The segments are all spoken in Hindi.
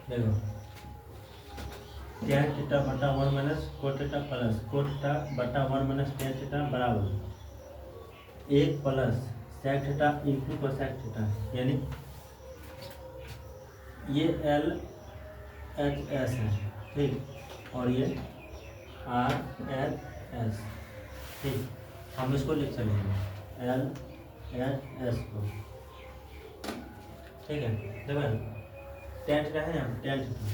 देखो tan थीटा बटा 1 minus cot theta plus cot theta बटा 1 माइनस tan थीटा बराबर 1 plus sec theta into cosec theta, यानी ये एल एच एस है, ठीक, और ये आर एच एस, ठीक। हम इसको लिख चलेंगे एल एच एस को, ठीक है। देखो tan थीटा है यहाँ, tan थीटा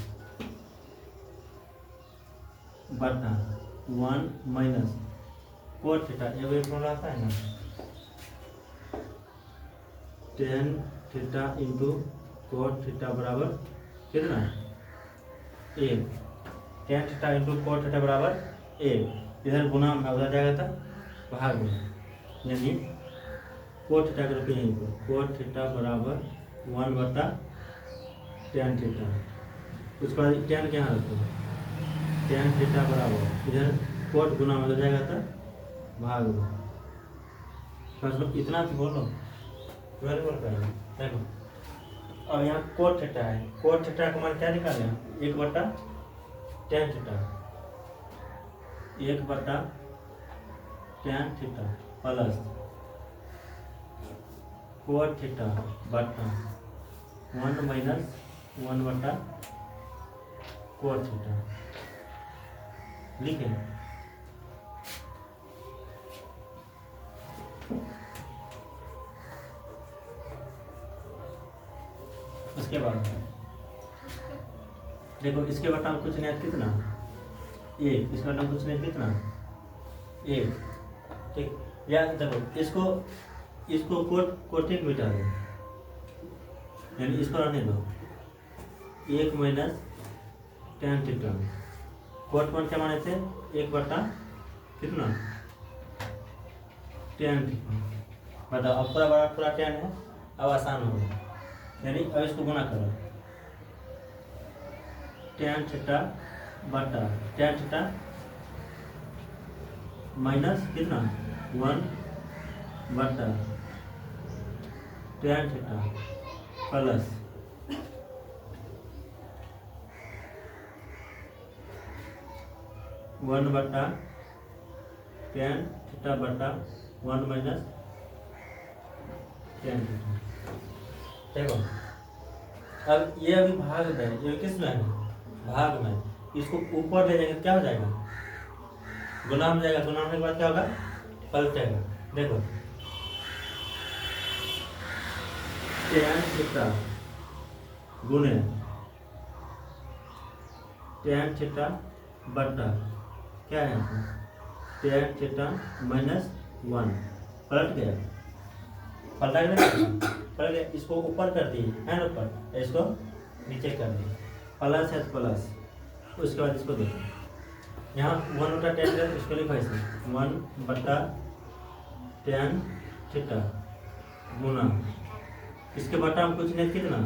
बटा 1 माइनस कोट थीटा, ये भी फॉर्मूला आता है ना, tan theta into cot theta बराबर कितना, 1। tan theta into cot theta बराबर 1, इधर गुना में उधर जाएगा था भाग में, यानी कोट थीटा का रुपये यहीं पर, कोट थीटा बराबर 1 बटा tan थीटा, उसके बाद tan के यहाँ रखो, tan थीटा बराबर इधर कोट गुना में जाएगा था भाग में, बस इतना तो बोलो, वेरी बोल पाएंगे। देखो और यहाँ कोट थीटा है, कोट थीटा का मान क्या निकाले, 1 बटा tan थीटा, 1 बटा tan theta plus cot theta बटा 1 माइनस 1 बटा कोट थीटा, लिखे। उसके बाद देखो इसके बटा कुछ नहीं है कितना, 1, इसके बटा कुछ नहीं कितना, 1, ठीक। या देखो इसको कोटिक मिटा दो, यानी इसको रहने दो, 1 minus tan theta, cot one क्या माने थे, 1 बटा कितना tan थीटा, बताओ। अब पूरा tan है, अब आसान हो गया, यानी अब इसको गुना करो, tan थीटा बटा tan थीटा माइनस कितना 1 बटा tan थीटा प्लस 1 बटा tan थीटा बटा 1 माइनस tan थीटा। देखो अब ये अभी भाग में है, ये किस में है, भाग में, इसको ऊपर ले जाएंगे क्या हो जाएगा, गुना में जाएगा, गुना होने के बाद क्या होगा, पलटेगा। देखो tan थीटा गुने tan थीटा बटा क्या है tan थीटा माइनस 1, पलट गया, पलटा पलट गया, इसको ऊपर कर दिए है ना, ऊपर, इसको नीचे कर दिए, प्लस है प्लस, उसके बाद इसको देखो यहाँ 1 बटा tan है, इसको लिखो ऐसे 1 बटा tan थीटा गुना, इसके बटा हम कुछ नहीं कितना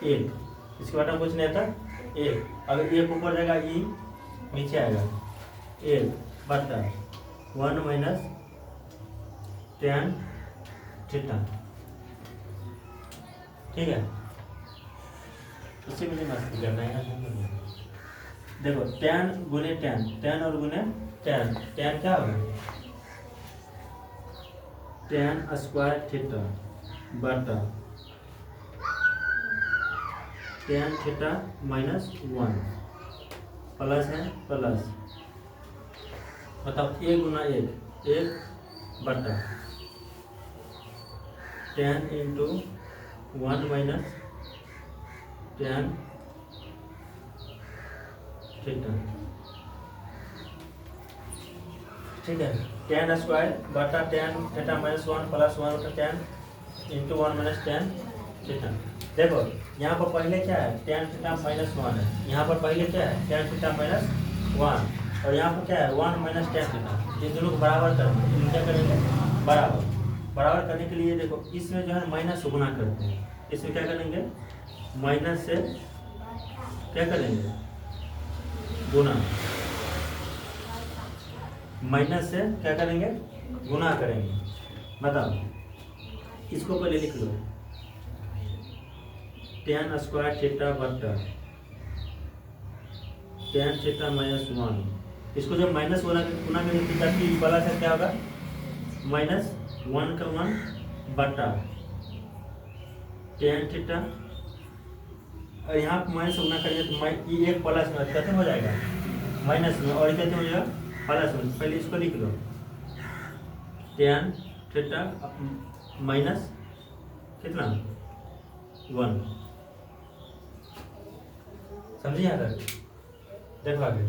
1, इसके बटा हम कुछ नहीं आता 1, अगर 1 ऊपर जाएगा ई नीचे आएगा, 1 बटा 1 माइनस tan थीटा, ठीक है। उसी में मस्ती करना है। देखो tan गुने tan और गुने tan क्या होगा, tan स्क्वायर थीटा बटा tan थीटा माइनस 1, प्लस है प्लस, बताओ 1 गुना 1 बटा tan into 1 minus tan theta, ठीक है। tan स्क्वायर बटा tan थीटा माइनस 1 प्लस 1 बटा tan into 1 minus tan theta. देखो यहाँ पर पहले क्या है, tan थीटा माइनस 1 है, यहाँ पर पहले क्या है tan थीटा माइनस 1, और यहाँ पर क्या है 1 माइनस tan थीटा, ये दोनों को बराबर करेंगे, क्या करेंगे बराबर करने के लिए देखो इसमें जो है माइनस से गुना करते हैं, इसमें क्या करेंगे माइनस से क्या करेंगे गुना, माइनस से क्या करेंगे गुना करेंगे, बताओ इसको पहले लिख लो, tan स्क्वायर थीटा बटा tan थीटा माइनस 1। इसको जब माइनस गुना करेंगे थीटा की वाला से क्या होगा, -1 का 1 बटा tan थीटा, और यहाँ माइनस गुना करेंगे तो ये एक प्लस में खत्म हो जाएगा माइनस में, और कैसे हो जाएगा प्लस में। पहले इसको लिख लो, tan थीटा माइनस कितना 1, समझिए अगर देखो आगे।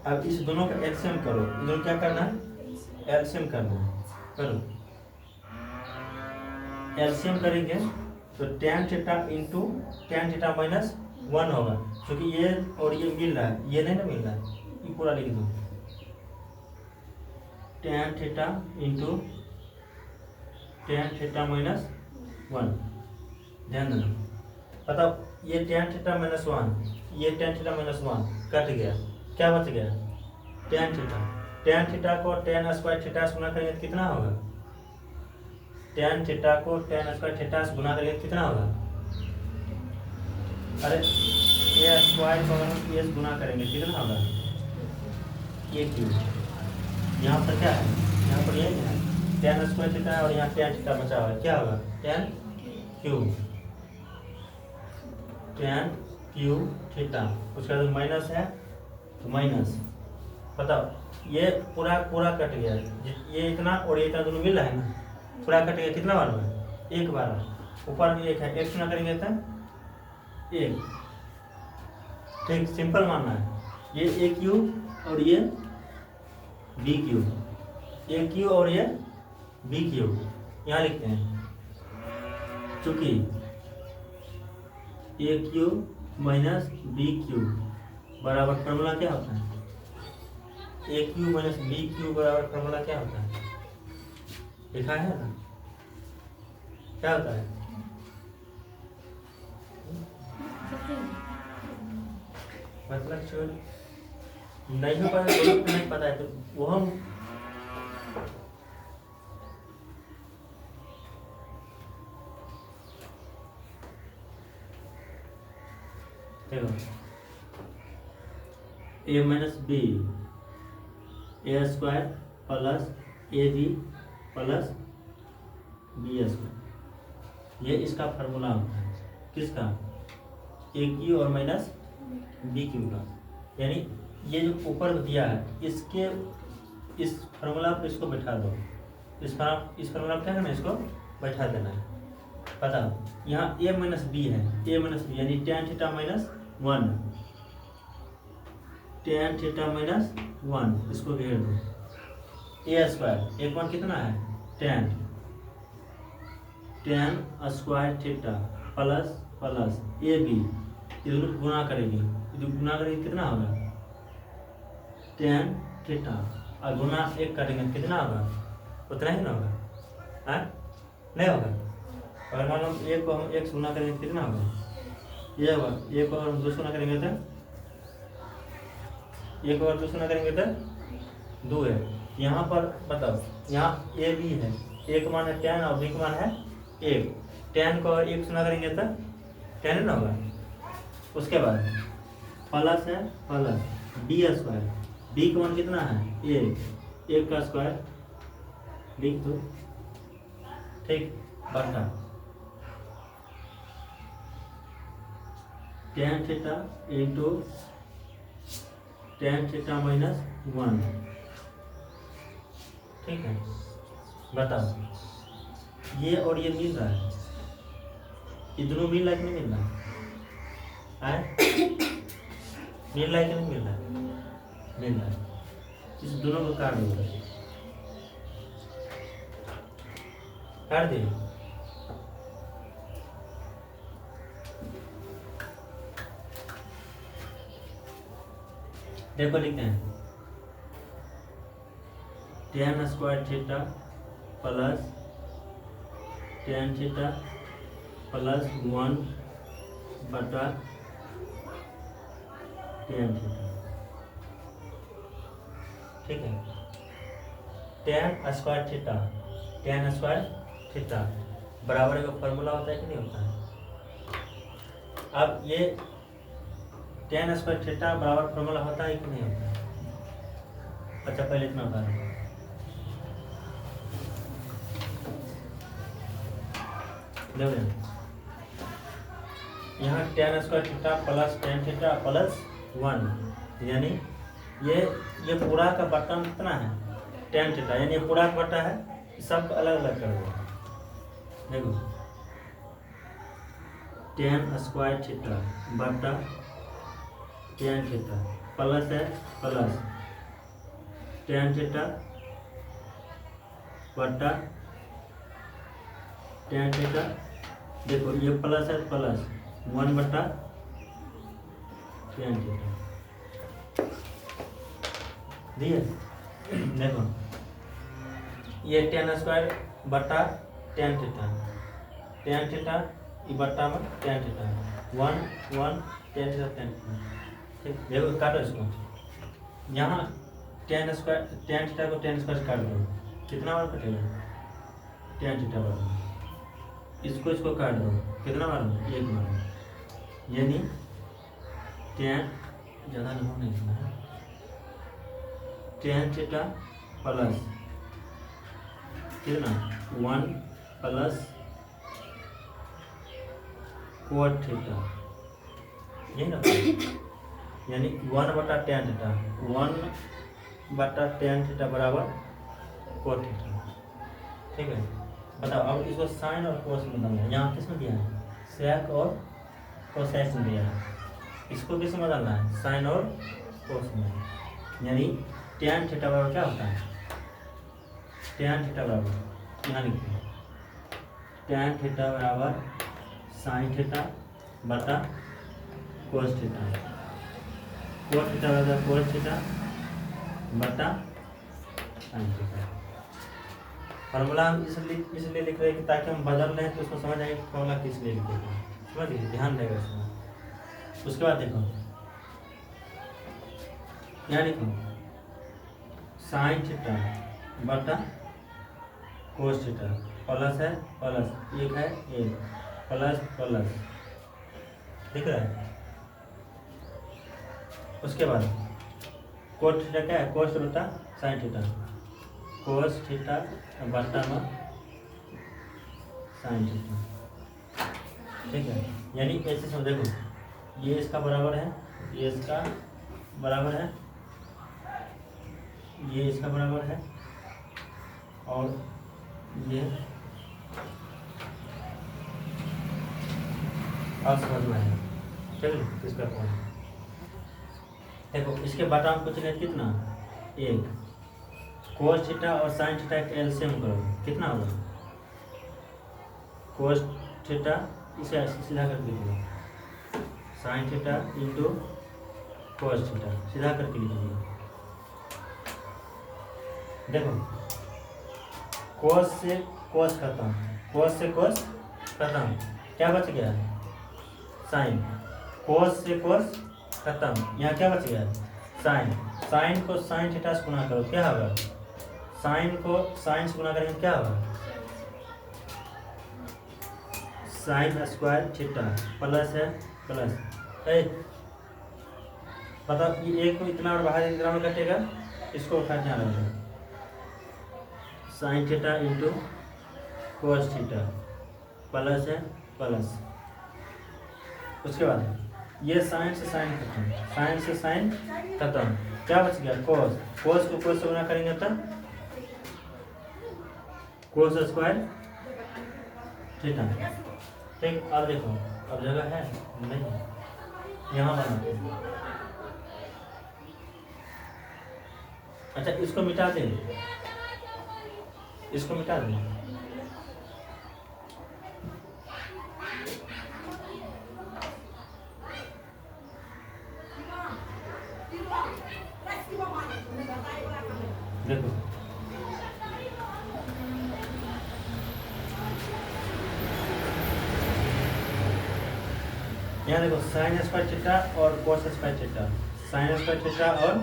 अब इस दोनों का एलसीएम करो, इधर क्या करना है, एलसीएम करना है, करो। एलसीएम करेंगे तो tan theta into tan theta minus 1 होगा, क्योंकि ये और ये मिल रहा है, ये नहीं ना मिल रहा है, ये पूरा लिख दो, tan theta into tan theta minus 1। ध्यान देना, बताओ ये tan थीटा माइनस 1, ये tan थीटा माइनस 1 कट गया, क्या बच गया tan थीटा। tan थीटा को tan स्क्वायर थीटा से गुना करेंगे तो कितना होगा, tan थीटा को tan स्क्वायर थीटा से गुना करेंगे तो कितना होगा, अरे a स्क्वायर को अगर हम a से गुना करेंगे कितना होगा, a क्यूब। यहाँ पर क्या है, यहाँ पर ये है tan स्क्वायर थीटा है और यहाँ tan थीटा बचा हुआ है, क्या होगा tan cube, tan cube theta. उसके बाद माइनस है तो माइनस, बताओ ये पूरा पूरा कट गया, ये इतना और ये इतना दोनों मिल रहा है ना, पूरा कट गया, कितना बार हुआ, एक बार, ऊपर में एक है, एक गुना करेंगे तो एक, ठीक सिंपल मानना है। ये ए क्यूब और ये बी क्यूब, ए क्यूब और ये बी क्यूब, यहाँ लिखते हैं, चूंकि ए क्यूब माइनस बी क्यूब बराबर फॉर्मूला क्या होता है, ए क्यूब माइनस बी क्यूब बराबर फॉर्मूला क्या होता है, लिखा है ना, क्या होता है, मतलब छोड़ नहीं हो पाता, नहीं पता है तो वो हम देखो, a minus B A square plus A B plus B square, ये इसका फार्मूला होता है, किसका, ए क्यू और माइनस बी क्यू का। यानी ये जो ऊपर दिया है इसके इस फार्मूला पर इसको बैठा दो, इस फार्मूला पर क्या करना है, इसको बैठा देना है। बताओ यहाँ a माइनस बी है, a माइनस बी यानी tan theta minus 1, tan theta minus 1, इसको घेर दो, a स्क्वायर एक वन कितना है tan square theta plus plus A B, इधर गुना करेंगे, इधर गुना करेंगे कितना होगा tan थीटा, और गुना एक करेंगे कितना होगा, उतना ही ना होगा, नहीं होगा। अगर मान लो एक को हम एक से गुना करेंगे कितना होगा, ये होगा, एक को अगर हम 2 से गुना करेंगे तो एक को अगर 2 से गुना करेंगे तो 2 है। यहाँ पर बताओ यहाँ ए बी है, एक मान है tan और बी का मान है 1, tan को अगर 1 से गुना करेंगे तो tan ना होगा। उसके बाद प्लस है प्लस बी स्क्वायर, बी का मान कितना है 1 का स्क्वायर लिख दो, ठीक, बटा tan theta into tan theta minus 1, ठीक है। बताओ ये और ये मिल रहा है, ये दोनों मिल रहा है कि नहीं मिल रहा है, मिल रहा है कि नहीं मिल रहा है, मिल रहा है। इस दोनों को काट दो, काट दे, देखो लिखते हैं tan square theta plus tan theta plus 1 बटा tan थीटा, ठीक है। tan square theta, tan square theta बराबर का फॉर्मूला होता है कि नहीं होता है। अब ये tan स्क्वायर थीटा बराबर फॉर्मूला होता है कि नहीं होता है। अच्छा पहले इतना बता दें, यहाँ tan square theta plus tan theta plus 1, यानी ये पूरा का बटन कितना है tan थीटा, यानी ये पूरा का बटा है, सब अलग अलग कर दो। देखो tan स्क्वायर थीटा बटा tan थीटा प्लस है प्लस tan थीटा बटा tan थीटा, देखो ये प्लस है प्लस 1 बटा tan थीटा दिए। देखो ये tan स्क्वायर बटा tan थीटा ये बटा में tan theta 1 1 tan theta tan theta, ठीक। देखो काटो इसको, यहाँ tan थीटा को tan स्क्वायर काट दो, कितना बार कटेगा tan थीटा बार, इसको काट दो, कितना बार 1 बार, यानी tan ज़्यादा नहीं है tan थीटा प्लस कितना 1 प्लस cot थीटा, यही ना, यानी 1 बटा tan थीटा 1 बटा tan थीटा बराबर cot थीटा, ठीक है। बताओ अब इसको साइन और कोस में बदलना है, यहाँ किस में दिया है सेक और कोसेक में दिया है, इसको किस में बदलना है साइन और कोस में, यानी tan थीटा बराबर क्या होता है tan थीटा बराबर, यहाँ लिखिए tan थीटा बराबर साइन थीटा बटा कोस थीटा, कोस थीटा बराबर कोस थीटा बटा साइन थीटा। फॉर्मूला हम इसलिए लिख रहे हैं कि ताकि हम बदल रहे हैं तो उसको समझ आएगा फॉर्मूला किस लिए लिखे हैं, समझ लीजिए, ध्यान देगा इसमें। उसके बाद देखो यहाँ लिखो साइन थीटा बटा कोस थीटा प्लस है प्लस 1 है 1 प्लस प्लस, दिख रहा है। उसके बाद कोस थीटा क्या है, कोस बटा साइन थीटा, कोस थीटा बटा में साइन थीटा, ठीक है। यानी ऐसे समझ, देखो ये इसका बराबर है, ये इसका बराबर है, ये इसका बराबर है, और ये और समझ में आएगा, चलिए इसका कौन, देखो इसके बटा में कुछ नहीं कितना 1, कोस थीटा और साइन थीटा का एलसीएम करो, कितना होगा कोस थीटा, इसे सीधा करके लिखिए sine theta into cos theta, सीधा करके लिखिए। देखो कोस से कोस खत्म, कोस से कोस खत्म, क्या बच गया साइन, कोस से कोस खत्म, यहाँ क्या बच गया साइन, साइन को साइन थीटा से गुणा करो, क्या होगा साइन को साइन से गुणा करेंगे क्या होगा साइन स्क्वायर थीटा प्लस है प्लस, मतलब ये एक को इतना और बाहर इतना में कटेगा, इसको उठा ध्यान रखें sine theta into cos theta plus है प्लस। उसके बाद ये साइन से साइन खत्म, साइन से साइन खत्म, क्या बच गया कोस, कोस को कोस से गुणा करेंगे तब कोस स्क्वायर थीटा, ठीक। अब देखो अब जगह है नहीं, यहाँ बनाते हैं, अच्छा इसको मिटा दें, इसको मिटा दें, देखो यहाँ देखो साइन स्क्वायर थीटा और कोस square theta, sine square theta और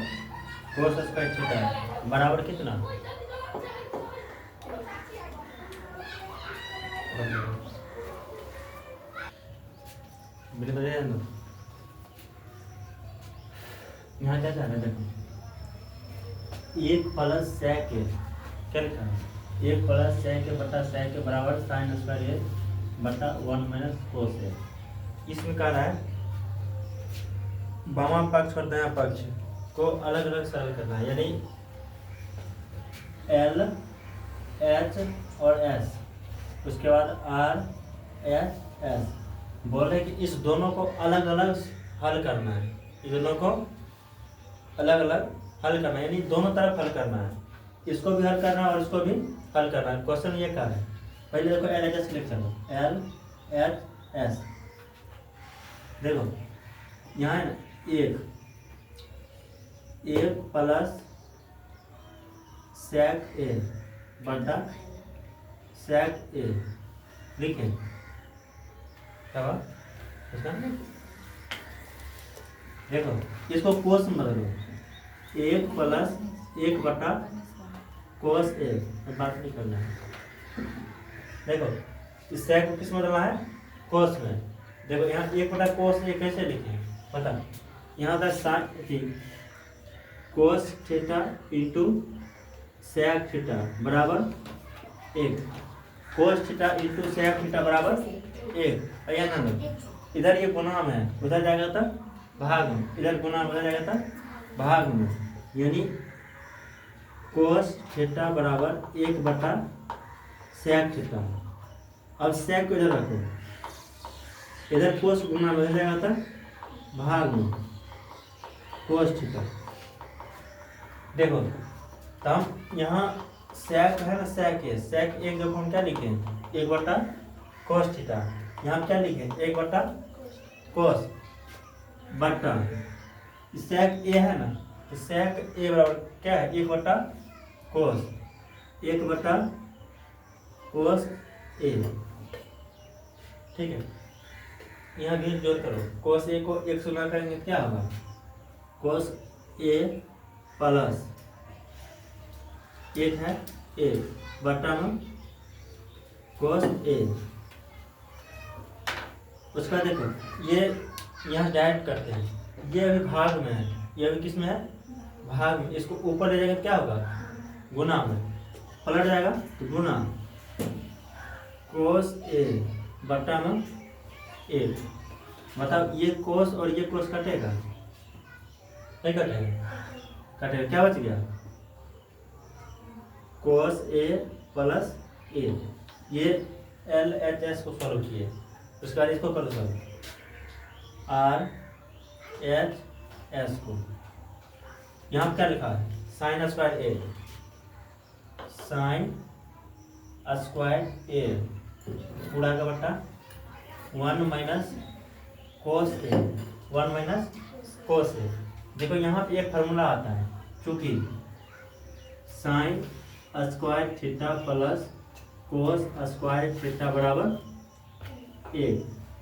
कोस स्क्वायर थीटा बराबर कितना, बिल्कुल यहाँ क्या है देखो, 1 प्लस sec a क्या लिखा है, 1 प्लस sec a बटा sec a बराबर साइन स्क्वायर a बटा 1 माइनस कोस a। इसमें क्या रहा है, बामा पक्ष और दायां पक्ष को अलग अलग सरल करना है, यानी L H और S, उसके बाद R H S। बोल रहे कि इस दोनों को अलग अलग हल करना है, इस दोनों को अलग अलग हल करना है, यानी दोनों तरफ हल करना है, इसको भी हल करना है और इसको भी हल करना है। क्वेश्चन ये क्या है, पहले देखो एल एच एस लिख चलो, एल एच एस देखो यहाँ है ना, 1 प्लस sec a बटा sec a लिखें क्या हुआ इसका, देखो इसको कोस में बदलो, 1 प्लस 1 बटा कोस ए, बात नहीं करना है। देखो इस sec को किस में बदलना है, कोस में। देखो यहाँ 1 बटा कोस ए कैसे लिखें पता, यहाँ था sine cos theta into sec theta बराबर 1, cos theta into sec theta बराबर 1। और यहाँ इधर ये गुणाम है, उधर जाएगा था भाग में, इधर गुना उधर जाएगा था भाग में, यानी कोस थीटा बराबर 1 बटा sec थीटा। अब sec को इधर रखो, इधर कोस गुना उधर जाएगा था भाग में कोस थीटा। देखो तो हम यहाँ sec है ना, sec है, sec 1 जब हम क्या लिखें 1 बटा कोस थीटा, यहाँ क्या लिखें 1 बटा कोस बटा sec a है ना, तो sec a बराबर क्या है 1 बटा कोस, 1 बटा कोस a, ठीक है। यहाँ भी जोड़ करो, कोस a को 1 से गुणा करेंगे क्या होगा, कोस a प्लस 1 है a बटा में कोस a। उसका देखो ये यहाँ डायरेक्ट करते हैं, ये अभी भाग में है, ये अभी किस में है भाग में, इसको ऊपर ले जाएगा क्या होगा गुना में, पलट जाएगा तो गुना कोस ए बटा में 1। मतलब ये कोस और ये कोस कटेगा नहीं कटेगा, कटेगा क्या बच गया कोस ए प्लस ए। ये एल एच एस को सॉल्व किए, उसके बाद इसको करो सॉल्व आर एच एस को। यहाँ क्या लिखा है साइन स्क्वायर ए, साइन स्क्वायर ए पूरा का बट्टा 1 माइनस कोस ए, 1 माइनस कोस ए। देखो यहाँ पे एक फार्मूला आता है, चूंकि sine square theta plus cos square theta बराबर ए,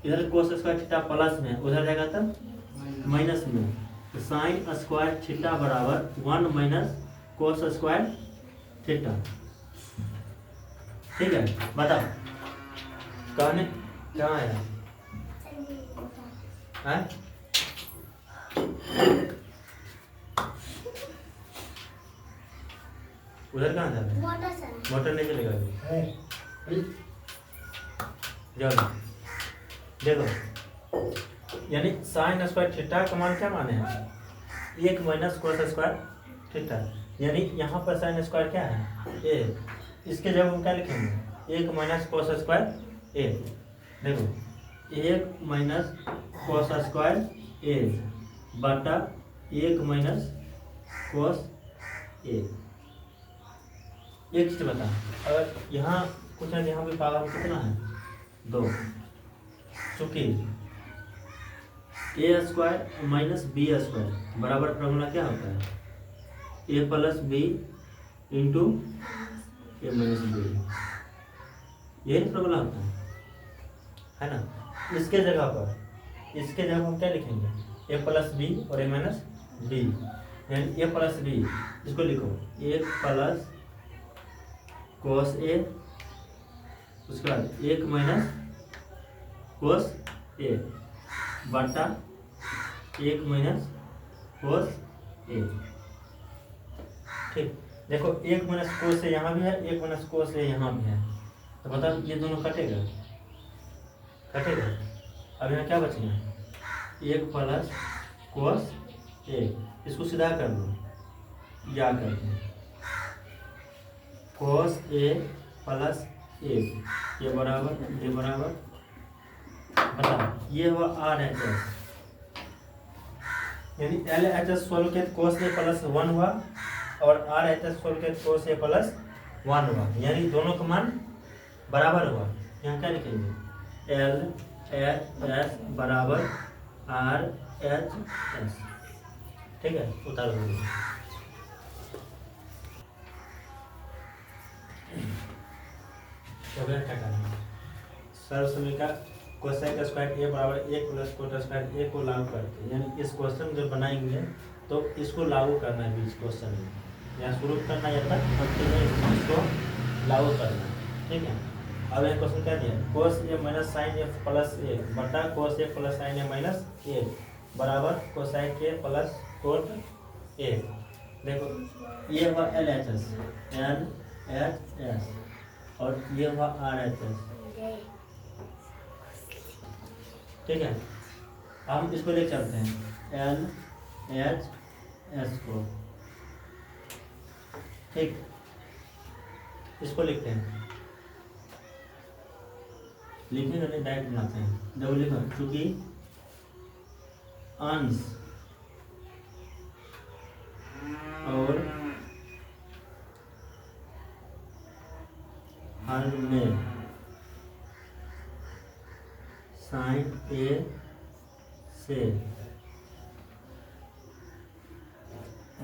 इधर कोस स्क्वायर थीटा प्लस में उधर जाएगा था माइनस में, तो साइन स्क्वायर थीटा बराबर 1 माइनस कोस स्क्वायर थीटा। ठीक है बताओ कहने कहाँ आया है? उधर कहाँ जाना है? मोटर नहीं चलेगा अभी। जाओ देखो, यानी साइन स्क्वायर थीटा का मान क्या माने हैं 1 माइनस कोस स्क्वायर थीटा, यानी यहाँ पर साइन स्क्वायर क्या है ए, इसके जब हम क्या लिखेंगे 1 माइनस कोस स्क्वायर ए। देखो 1 माइनस कोस स्क्वायर ए बटा 1 माइनस कोस ए। एक चीज बता, अगर यहाँ कुछ है, यहाँ भी पावर कितना है 2, चूंकि ए स्क्वायर माइनस बी स्क्वायर बराबर फॉर्मूला क्या होता है A plus B into A minus B, यही फॉर्मूला होता है ना। इसके जगह हम क्या लिखेंगे ए प्लस बी और ए माइनस बी, यानी ए प्लस बी, इसको लिखो ए प्लस कोस ए, उसके बाद 1 माइनस कोस ए बटा 1 माइनस कोस ए। ठीक, देखो 1 माइनस कोस ए यहाँ भी है, 1 माइनस कोस ए यहाँ भी है, तो बताओ ये दोनों कटेगा, कटेगा। अब यहाँ क्या बचेगा, 1 प्लस कोस ए, इसको सीधा कर दो या कर दो, कोस ए प्लस ए, ये बराबर बताओ ये हुआ आर एच एस, यानी एल एच एस सोल्व के कोस ए प्लस 1 हुआ और आर एच एस सोल्व के कोस ए प्लस 1 हुआ, यानी दोनों का मान बराबर हुआ। यहाँ क्या लिखेंगे, एल एच एस बराबर आर एच एस। ठीक है, उतार दीजिए। तो क्या करना है, सर्व समीकरण कोसेक स्क्वायर ए बराबर 1 प्लस कोट स्क्वायर ए को लागू करके, यानी इस क्वेश्चन जब बनाएंगे तो इसको लागू करना है बीच क्वेश्चन में, यहाँ शुरू करना है तक इसको लागू करना है। ठीक है, अब यह क्वेश्चन क्या दिया, कोस ए माइनस साइन ए प्लस ए बटा कोस A plus sign A minus ए बराबर कोसाइक ए प्लस कोट ए। देखो ये हुआ एल एच एस और ये हुआ आर एच एस। ठीक है, हम इसको ले चलते हैं एल एच एस को। ठीक, इसको लिखते हैं, लिखेंगे नहीं डायरेक्ट बनाते हैं, जब लिखो चूंकि अंश और हर में साइन ए से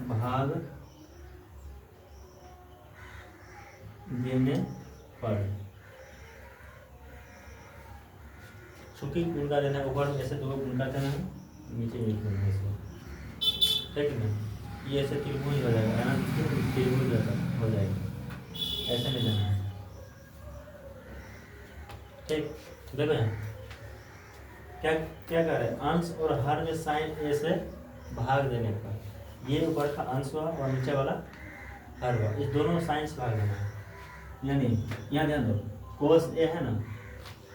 भाग देने पर, चूंकि उनका देना है ऊपर ऐसे दो उनका देना है, नीचे एक देना है, ठीक है ना, ये ऐसे त्रिभुज हो जाएगा, है ना, त्रिभुज हो जाएगा, ऐसे नहीं देना है। ठीक, देखो यहाँ क्या क्या कर रहे हैं, अंश और हर में साइन ए से भाग देने पर, ये ऊपर का अंश हुआ और नीचे वाला हर हुआ, इस दोनों साइन से भाग देना है। यानी यहाँ ध्यान दो, कोस ए है ना,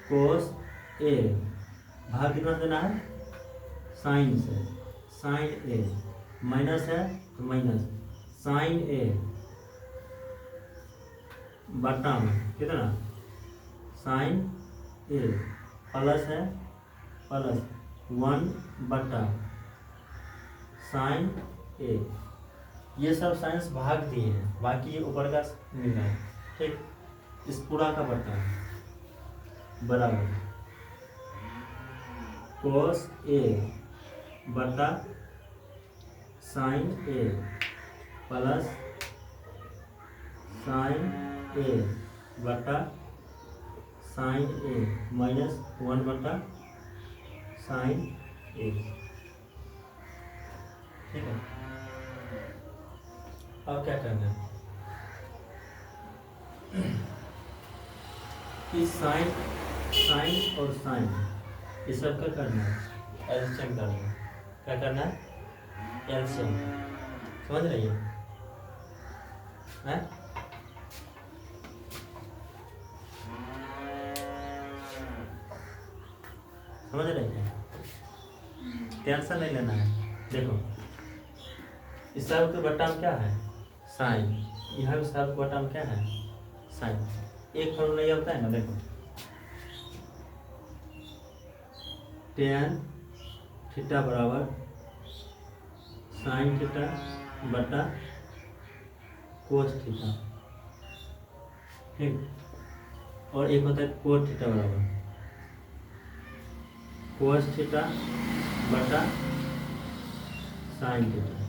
कोस ए भाग कितना देना है, साइन से, साइन ए माइनस है तो माइनस साइन ए बटा में कितना साइन ए प्लस है प्लस 1 बटा साइन ए, ये सब साइंस भाग दिए हैं, बाकी ये ऊपर का मिल रहा है। ठीक, इस पूरा का बटा बराबर कोस ए बटा साइन ए प्लस साइन ए बटा साइन ए माइनस 1 बटा साइन ए। ठीक है, अब क्या करना है, कि साइन साइन और साइन ये सब क्या करना है, एलसीएम करना है। क्या करना है, एलसीएम, समझ रही है? समझ रहे हैं? टेंशन नहीं लेना है। देखो इस सब के बट्टा में क्या है, साइन, यहाँ भी सब के बट्टा में क्या है, साइन। एक फॉर्मूला ये होता है ना, देखो टेन थीटा बराबर साइन थीटा बटा कोस थीटा। ठीक, और एक होता है कोस थीटा बराबर कोस थीटा बटा साइन थीटा।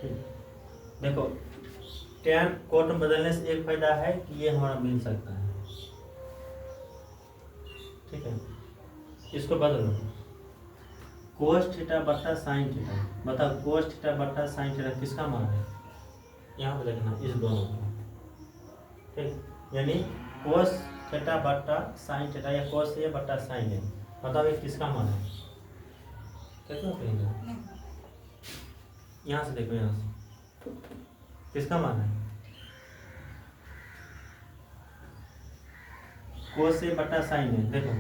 ठीक, देखो टेन कोट में बदलने से एक फायदा है कि ये हमारा मिल सकता है। ठीक है, इसको बदलो, कोस थीटा बट्टा साइन थीटा, बताओ कोस थीटा बट्टा साइन थीटा किसका मान है? यहाँ पे देखना इस दोनों को, ठीक, यानी कोस थीटा बट्टा साइन थीटा या कोस ए बट्टा साइन ए, बताओ ये किसका मान है? कितना कहेंगे? यहाँ से देखो, यहाँ से किसका मान है? कोस ए बट्टा साइन है, देखो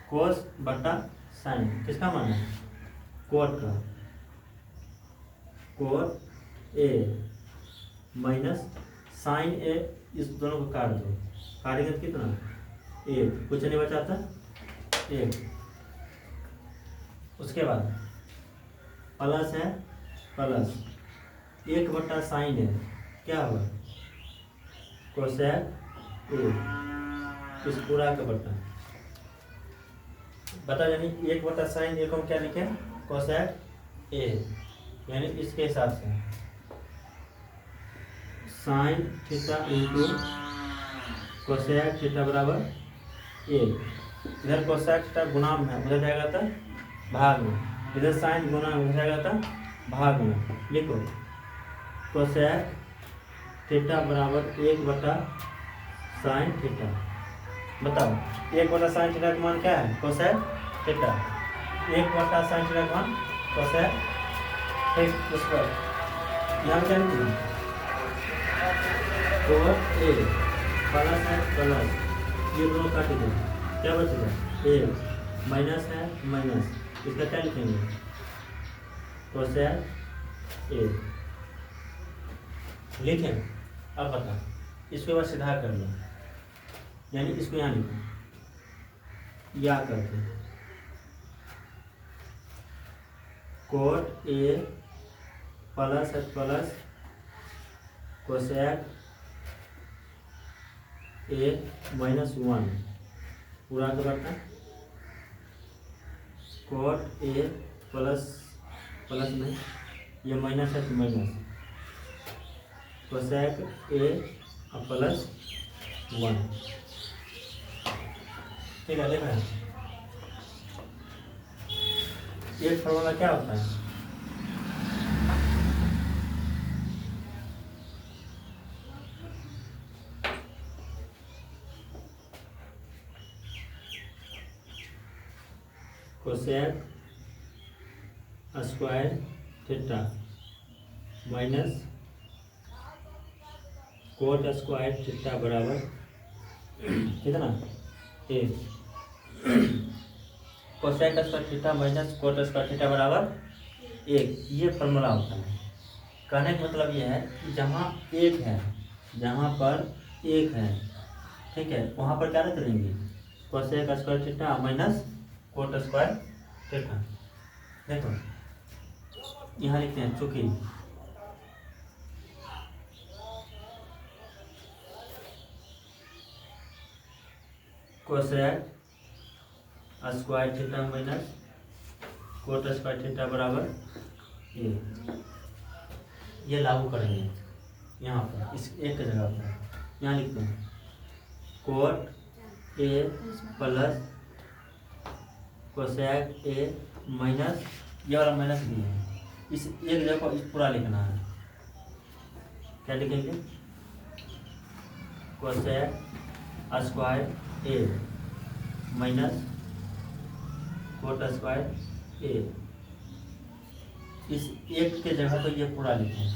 कोस बट्टा साइन किसका मान है? कोट का, कोट ए माइनस साइन ए, इस दोनों को काट दो, काटेंगे तो कितना? एक, कुछ नहीं बचाता, एक। उसके बाद प्लस है, प्लस एक बट्टा साइन है, क्या होगा? कोसेक ए, इस पूरा का बट्टा, बता, यानी एक बटा साइन ए को हम क्या लिखे? कोसेक ए, यानी इसके हिसाब से sine theta into cosec theta बराबर ए। इधर कोसेक थीटा गुणा में है, उधर जाएगा था भाग में, इधर साइन गुणा में, उधर जाएगा था भाग में। लिखो कोसेक थीटा बराबर एक बटा साइन थीटा। बताओ एक बटा साइन थीटा का मान क्या है? Cosec theta. एक बटा साइन थीटा का मान कोसेक, ठीक। उस पर यहाँ क्या लिखना? कोट ए प्लस है, प्लस ये दोनों काट दो, क्या बचेगा? ए माइनस है, माइनस, इसका क्या लिखेंगे? कोसेक ए लिखें। अब बता, इसके बाद सीधा कर लो, यानी इसको यहाँ लिखो, या करके कोट ए प्लस है, plus cosec A minus one, पूरा का बटा कोट ए प्लस, प्लस में ये माइनस है तो minus, cosec A plus one, ठीक है। देखा एक फॉर्मूला क्या होता है? Cosec square theta minus cot square theta बराबर कितना? एक। Cosec square theta minus cot square theta बराबर एक, ये फॉर्मूला होता है। कहने का मतलब ये है कि जहाँ एक है, जहाँ पर एक है, ठीक है, वहाँ पर क्या रख देंगे? Cosec square theta minus cot square theta. देखो यहाँ लिखते हैं, चूंकि cosec square theta minus cot square theta बराबर ए, ये लागू करेंगे यहाँ पर, इस एक की जगह पर। यहाँ लिखते हैं coat A plus cosec A minus, ये वाला माइनस भी है, इस एक जगह को इस पूरा लिखना है। क्या लिखेंगे? Cosec square A minus cot square ए, इस एक के जगह पर ये पूरा लिखें।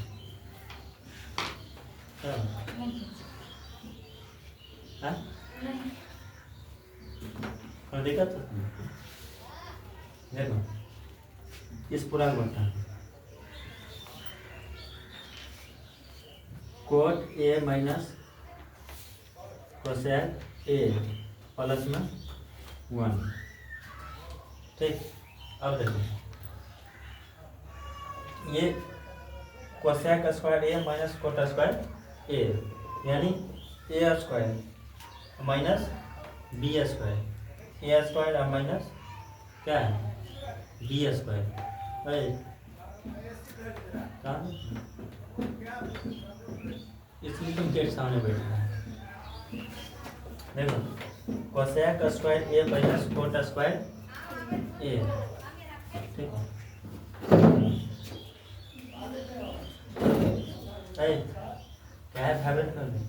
दिक्कत देखो, इस पूरा बटा cot A minus cosec A plus में वन, ठीक। अब देखो ये cosec square A minus cot square A, यानी A square minus B square, A square और माइनस क्या है? B square. इसलिए तुम गेट सामने बैठना है। देखो cosec square A minus cot square A, देखो क्या है फेवरेट कर दे।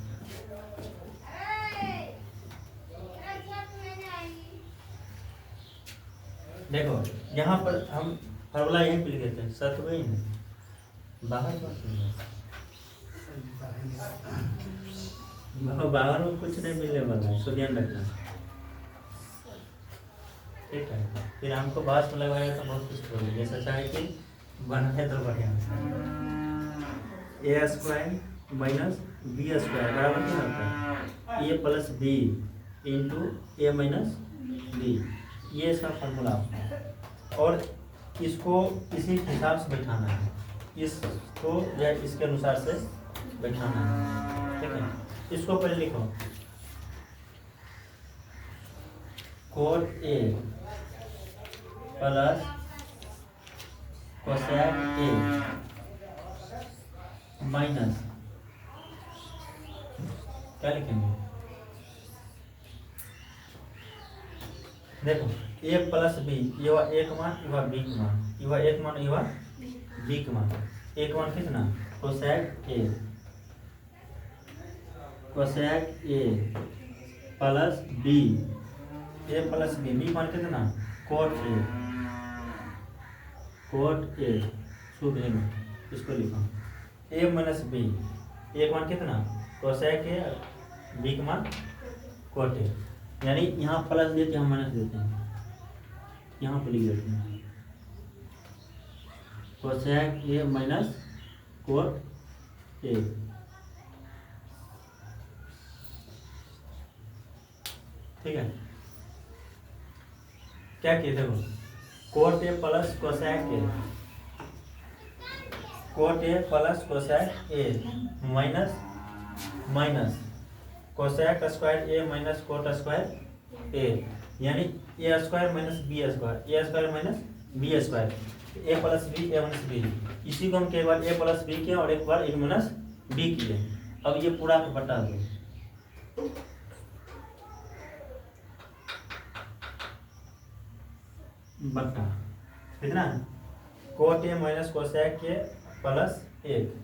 देखो यहाँ पर हम फॉर्मूला यहीं पे लिखे थे, सत्य वही है बाहर बाहर में कुछ नहीं मिलने वाला है, सो ध्यान रखना। ठीक है, फिर हमको बात में लगाया तो बहुत कुछ बोले, जैसा चाहे कि बना है तो बढ़िया ए स्क्वायर माइनस बी स्क्वायर बराबर क्या होता है, A plus B into A minus B, ये इसका फॉर्मूला आपका। और इसको इसी हिसाब से बैठाना है, इसको या इसके अनुसार से बैठाना है। ठीक है, इसको पहले लिखो coat A plus cosec A minus क्या लिखेंगे, देखो ए प्लस बी, ये हुआ एक मान, ये हुआ बी का मान, ये हुआ एक मान, ये हुआ बी का मान। एक मान कितना, cosec A, cosec A plus B, A plus B, B मान कितना, कोट ए, कोट ए शुभ है, इसको लिखो ए माइनस बी, एक मान कितना, कोसेक ए, बी का मान कोट ए, यानी यहाँ प्लस देते हैं हम माइनस देते हैं, यहाँ पर लिख देते हैं cosec A minus cot A. ठीक है, क्या किए देखो, cot A plus cosec A, cot A plus cosec A minus minus cosec square A minus cot square A, यानी A square minus B square, A square minus B square, A plus B A minus B. इसी को हम एक बार ए प्लस बी किए और एक बार ए माइनस बी किए। अब ये पूरा बटा दो, बटा कितना, cot A minus cosec A plus एक,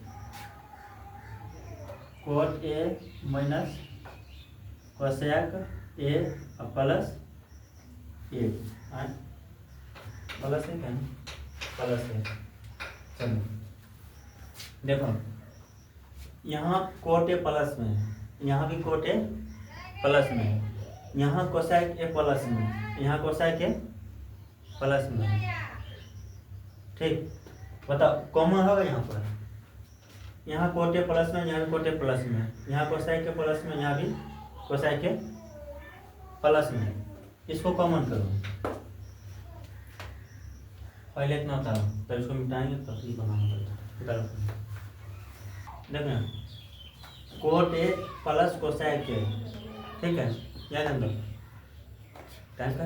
cot A minus cosec A plus एक, प्लस है क्या, प्लस है। चलो देखो यहाँ कोट ए प्लस में है, यहाँ भी कोट ए प्लस में है, यहाँ कोसेक ए प्लस में, यहाँ कोसेक ए प्लस में है। ठीक, बताओ कॉमन होगा यहाँ पर, यहाँ कोट ए प्लस में, यहाँ भी कोट ए प्लस में, यहाँ कोसेक ए प्लस में, यहाँ भी कोसेक ए प्लस में, इसको कॉमन करो। पहले इतना था, तब इसको मिटाएंगे तब ये बनाना पड़ेगा। देखो कोट ए प्लस कोसेक ए, ठीक है, याद है टाइम का,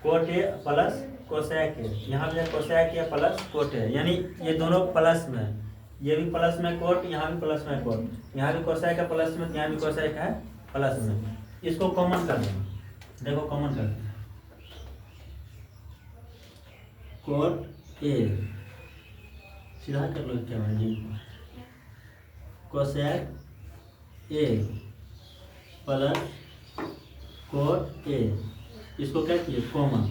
कोट ए प्लस कोसेक ए, यहाँ भी कोसेक ए प्लस कोट ए, यानी ये दोनों प्लस में, ये भी प्लस में कोट, यहाँ भी प्लस में कोट, यहाँ भी कोसेक है प्लस में, यहाँ भी कोसेक है प्लस में, इसको कॉमन कर दें। देखो कॉमन कर दें, कोट ए सीधा कर लो क्या जी, cosec A plus cot A, इसको क्या किए कॉमन।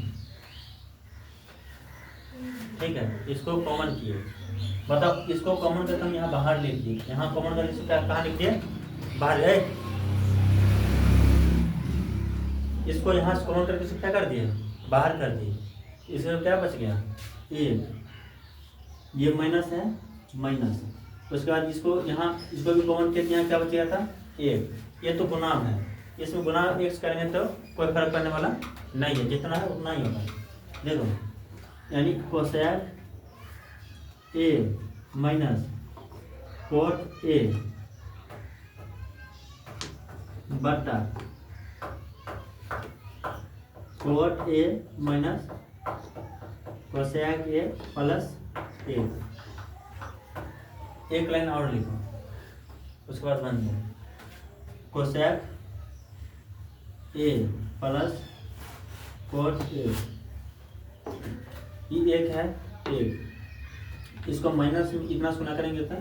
ठीक है, इसको कॉमन किए, बताओ इसको कॉमन करके हम यहाँ बाहर लिख दिए, यहाँ कॉमन करके इसको क्या कहाँ लिख दिए, बाहर है, इसको यहाँ से कॉमन करके इसको क्या कर दिए, बाहर कर दिए। इसमें क्या बच गया, एक, ये माइनस है माइनस, उसके बाद इसको यहाँ इसको भी कॉमन किया, यहाँ क्या बच गया था एक, ये तो गुणाम है, इसमें गुणाम एक करेंगे तो कोई फर्क पड़ने वाला नहीं है, जितना है उतना ही होगा। देखो यानी cosec A minus cot A बटा cot A minus cosec A plus एक लाइन और लिखो, उसके बाद बंद है, cosec A plus cot A ये एक है एक, इसको माइनस इतना गुना करेंगे तो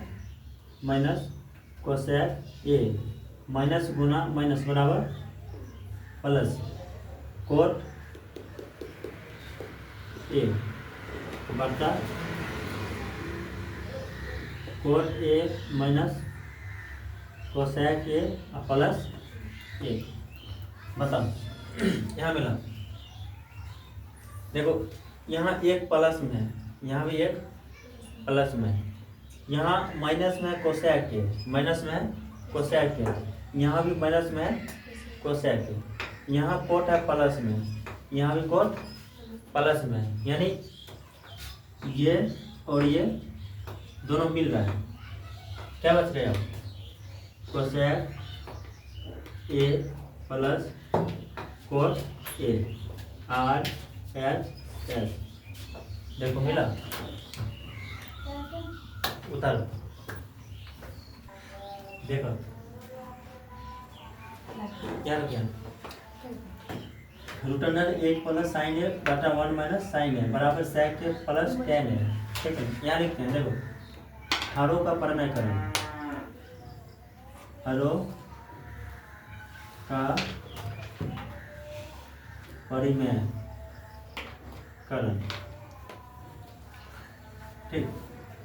माइनस कोसेक ए, माइनस गुना माइनस बराबर प्लस कोट ए बटा cot A minus cosec A plus A. बताओ यहाँ मिला, देखो यहाँ एक प्लस में है, यहाँ भी एक प्लस में है, यहाँ माइनस में है कोसेक के, माइनस में है कोसेक के, यहाँ भी माइनस में है कोसेक के, यहाँ कोट है प्लस में, यहाँ भी कोट प्लस में है, यानी ये और ये दोनों मिल रहा है। क्या बच गया? Cosec A plus cot A, R H S. देखो मिला, उतारो, देखो क्या क्या रूट अंडर एक प्लस साइन ए बटा 1 माइनस साइन ए बराबर सेक ए प्लस टेन ए। ठीक है, यहाँ लिखते हैं, देखो हरों का परिमेयकरण, हरों का परिमेयकरण। ठीक,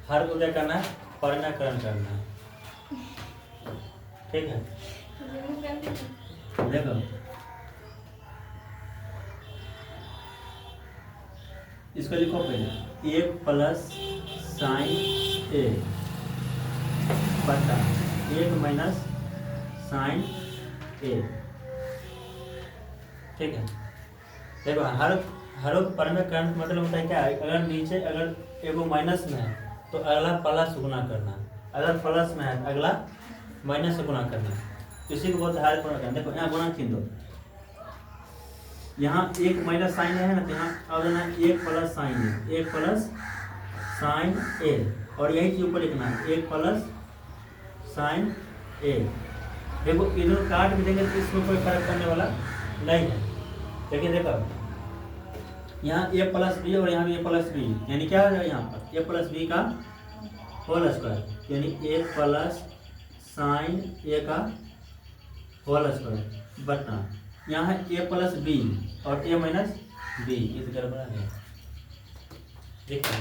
हर को क्या करना है? परिमेयकरण करना है। ठीक है, देखो इसको लिखो पहले, एक प्लस साइन ए बटा एक माइनस साइन ए। ठीक है, देखो हर परिमेयकरण मतलब होता है क्या है? अगर नीचे अगर एगो माइनस में है तो अगला प्लस गुना करना, अगर प्लस में है तो अगला माइनस से गुना करना, इसी को बोलते हैं हर परिमेयकरण। देखो यहाँ गुणा चिन्ह दो, यहाँ एक माइनस साइन है ना, तो यहाँ अब ना एक प्लस साइन है, एक प्लस साइन ए, और यही चीज ऊपर लिखना है एक प्लस साइन ए। देखो इधर काट भी देंगे तो इसमें कोई फर्क करने वाला नहीं है, लेकिन देखो यहाँ ए प्लस बी और यहाँ भी ए प्लस बी, यानी क्या हो जाएगा यहाँ पर ए प्लस बी का होल स्क्वायर, यानी ए प्लस साइन ए का होल स्क्वायर बटा यहाँ है ए प्लस बी और ए माइनस बी। ये तो गड़बड़ा है, देखो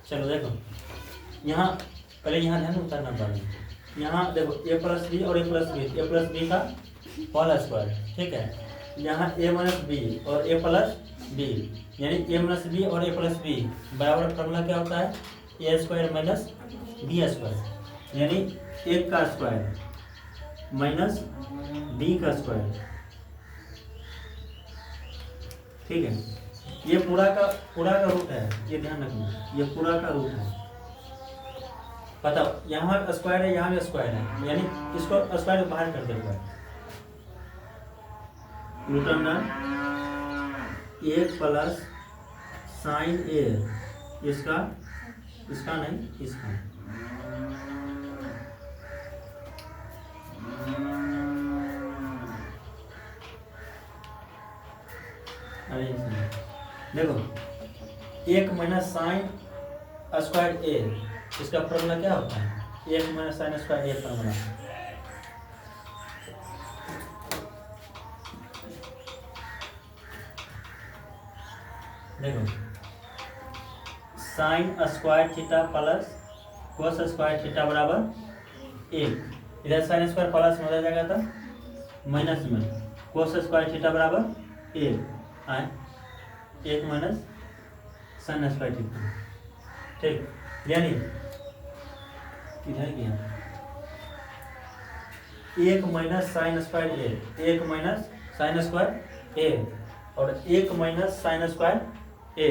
चलो देखो यहाँ पहले यहाँ ध्यान उतारना पड़ेगा। यहाँ देखो ए प्लस बी और ए प्लस बी का होल स्क्वायर। ठीक है, यहाँ ए माइनस बी और ए प्लस बी, यानी ए माइनस बी और ए प्लस बी बराबर फॉर्मूला क्या होता है? ए स्क्वायर माइनस बी स्क्वायर, यानी एक का स्क्वायर माइनस बी का स्क्वायर। ठीक है, ये पूरा का रूट है, ये ध्यान रखना, ये पूरा का रूट है। बताओ यहाँ स्क्वायर है, यहाँ भी स्क्वायर है, यानी इसको स्क्वायर बाहर कर देगा। रूट अंडर एक प्लस साइन ए, इसका नहीं इसका, अरे देखो एक माइनस साइन स्क्वायर ए, इसका फॉर्मूला क्या होता है? एक minus sine square a formula. देखो sine square theta plus cos square theta बराबर एक, इधर साइन स्क्वायर प्लस में हो जाएगा तो माइनस में कोस स्क्वायर थीटा बराबर एक आए, एक माइनस साइन स्क्वायर थीटा। ठीक, यानी इधर गया एक माइनस साइन स्क्वायर ए, एक माइनस साइन स्क्वायर ए और एक माइनस साइन स्क्वायर ए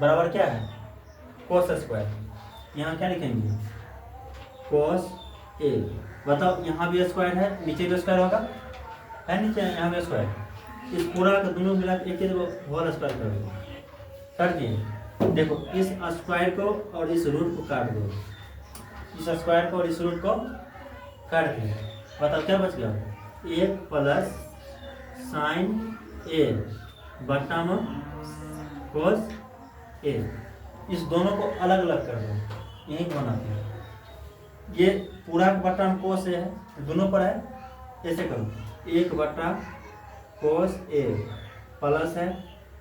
बराबर क्या है? Cos square. यहाँ क्या लिखेंगे? कोस ए। बताओ यहाँ भी स्क्वायर है, नीचे भी स्क्वायर होगा, है नीचे यहाँ भी स्क्वायर, इस पूरा का दोनों मिला के एक होल स्क्वायर कर दो, कर दिए। देखो इस स्क्वायर को और इस रूट को काट दो, इस स्क्वायर को और इस रूट को काट दिए, बताओ क्या बच गया, 1 प्लस साइन ए बट्टा में कोस ए। इस दोनों को अलग अलग कर दो, यही को बनाते हैं। ये पूरा बट्टा में कोस ए है, दोनों पर है, ऐसे करो 1 बट्टा कोस ए प्लस है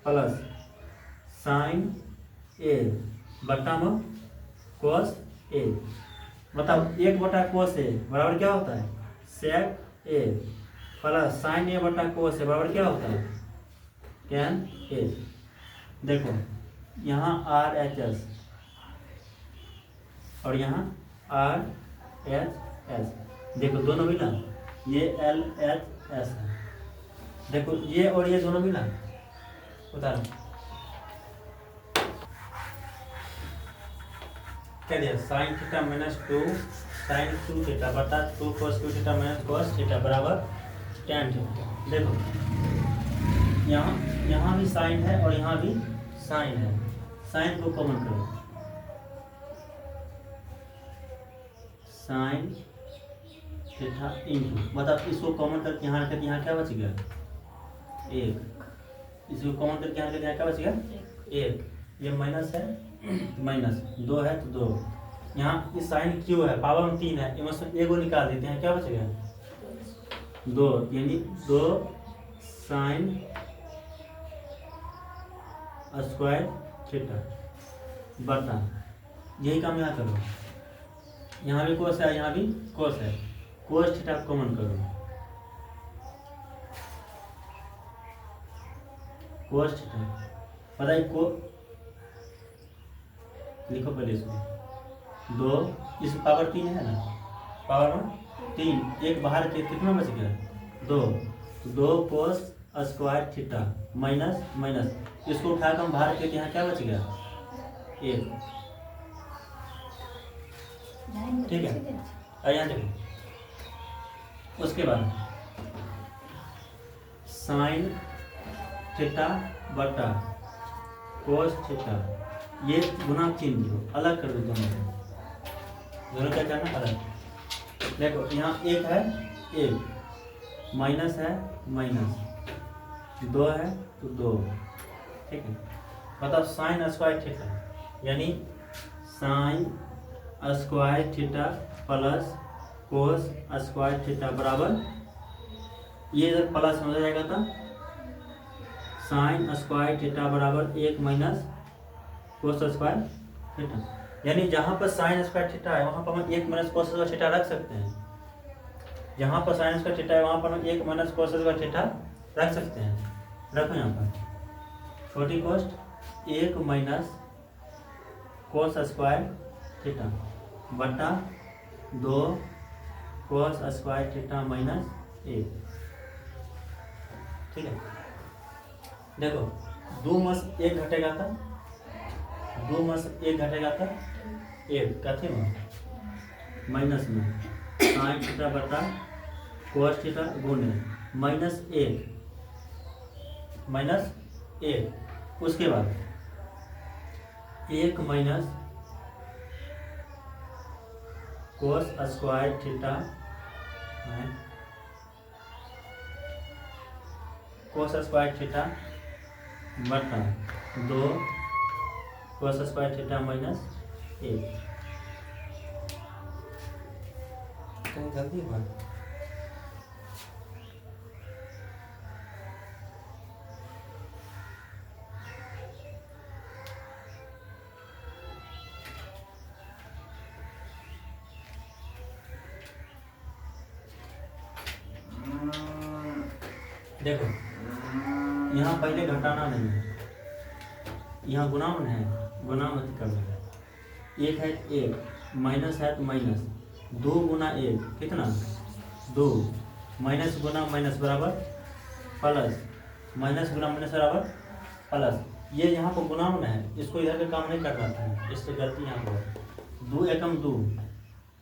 प्लस साइन ए बट्टा में कोस ए। बताओ 1 बटा कोस ए बराबर क्या होता है, सेक ए प्लस साइन ए बटा कोस ए बराबर क्या होता है, टैन ए। देखो यहाँ आर एच एस और यहाँ आर एच एस, देखो दोनों मिला, ये एल एच एस है। देखो ये और ये दोनों मिला, उतारो क्या दिया, sine theta minus 2 sine 2 theta बटा 2 cos 2 theta minus cos theta बराबर टैन थीटा। देखो यहाँ भी साइन है और यहाँ भी साइन है, साइन को कॉमन करो, साइन थीटा इंटू, मतलब इसको कॉमन करके यहाँ रखे, यहाँ क्या बच गया 1, इसको कॉमन करके यहाँ रखे, यहाँ क्या बच गया 1, ये माइनस है माइनस 2 है तो 2, यहाँ इस साइन क्यू है पावर में 3 है, इनमें से एगो निकाल देते हैं, क्या बच गया 2, यानी 2 साइन स्क्वायर थीटा बटा, यही काम यहाँ करो, यहाँ भी कोस है यहाँ भी कोस है, कोस थीटा कॉमन करो, कोस थीटा पता है को लिखो पहले इसको, 2 इस पावर 3 है ना, पावर में 3, एक बाहर के कितना बच गया 2 कोस स्क्वायर थीटा माइनस माइनस, इसको उठाकर हम बाहर के यहाँ क्या बच गया 1, ठीक है। और यहाँ देखो उसके बाद साइन थीटा बटा कोस थीटा, ये गुना चिन्ह दो, अलग कर दो दोनों क्या करना अलग। देखो यहाँ 1 है 1, माइनस है माइनस, 2 है तो 2, ठीक है। बताओ साइन स्क्वायर थीटा, यानी sine square theta plus cos square theta बराबर, ये इधर प्लस हो जाएगा तो साइन स्क्वायर थीटा बराबर 1 माइनस कोस स्क्वायर थीटा, यानी जहाँ पर साइन स्क्वायर थीटा है वहाँ पर हम 1 माइनस कोस स्क्वायर थीटा रख सकते हैं, जहाँ पर साइन स्क्वायर थीटा है वहाँ पर हम 1 माइनस कोस स्क्वायर थीटा रख सकते हैं। रखो यहाँ पर छोटी कोस्ट 1 माइनस कोस स्क्वायर थीटा बटा 2 कोस स्क्वायर थीटा माइनस 1, ठीक है। देखो 2 में से 1 घटेगा था, 2 में से 1 घटेगा था 1 कथी में माइनस में साइन थीटा बटा कोस थीटा गुणे माइनस 1, उसके बाद 1 minus cos square theta cos square theta बटा 2 कोस स्क्वायर थीटा माइनस 1, कहीं गलती है बात। देखो यहाँ पहले घटाना नहीं है, यहाँ गुणा में है, गुणा मत कर दो, 1 है 1 माइनस है तो माइनस 2 गुना 1 कितना 2, माइनस गुना माइनस बराबर प्लस, माइनस गुना माइनस बराबर प्लस, ये यहाँ पर गुणा में है, इसको इधर का काम नहीं करना था, इससे गलती यहाँ पर 2 एकम 2